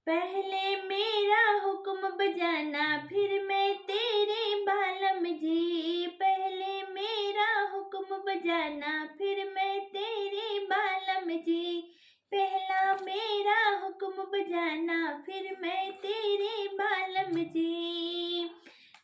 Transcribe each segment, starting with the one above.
पहले मेरा हुक्म बजाना फिर मैं तेरे बालम जी। पहले मेरा हुक्म बजाना फिर मैं तेरे बालम जी। पहला मेरा हुक्म बजाना फिर मैं तेरे बालम जी।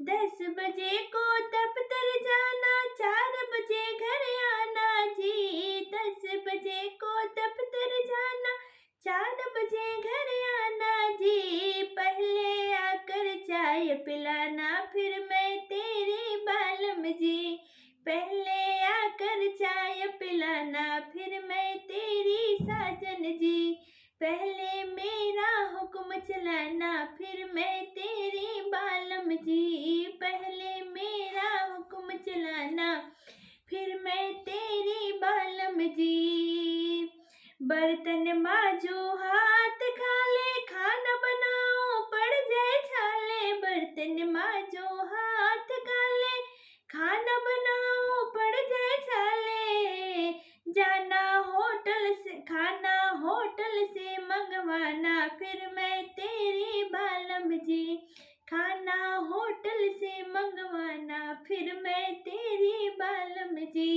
10 बजे को दफ्तर जाना, 4 बजे घर आना जी। 10 बजे को दफ्तर जाना, 4 बजे घर आना जी। पहले आकर चाय पिलाना फिर मैं तेरे बालम जी। पहले आकर चाय पिलाना फिर मैं तेरी साजन जी। पहले मेरा हुक्म चलाना फिर मैं तेरी बालम जी। पहले मेरा हुक्म चलाना फिर मैं तेरी बालम जी। बर्तन माजो हाथ खाले, खाना बनाओ पड़ जाए छाले। बर्तन माजो हाथ खाले, खाना बनाओ पड़ जाए छाले। जाना होटल से, खाना होटल से मंगवाना फिर मैं तेरी बालम जी। खाना होटल से मंगवाना फिर मैं तेरी बालम जी।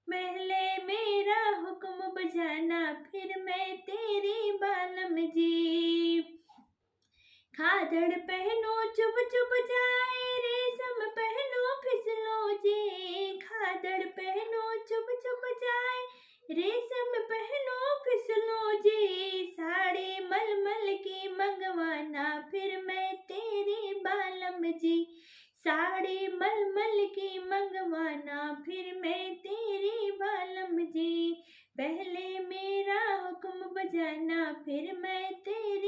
पहले मेरा हुक्म बजाना फिर मैं तेरी बालम जी। खादड़ पहनो चुभ चुभ जाए, रेशम पहनो फिसलो जी। खादड़ पहनो चुभ चुभ जाए, रेशम पहनो फिसलो जी। साड़ी मलमल की मंगवाना फिर मैं तेरी बालम जी। साड़ी मलमल की मंगवाना फिर मैं तेरी बालम जी। पहले मेरा हुक्म बजाना फिर मैं तेरी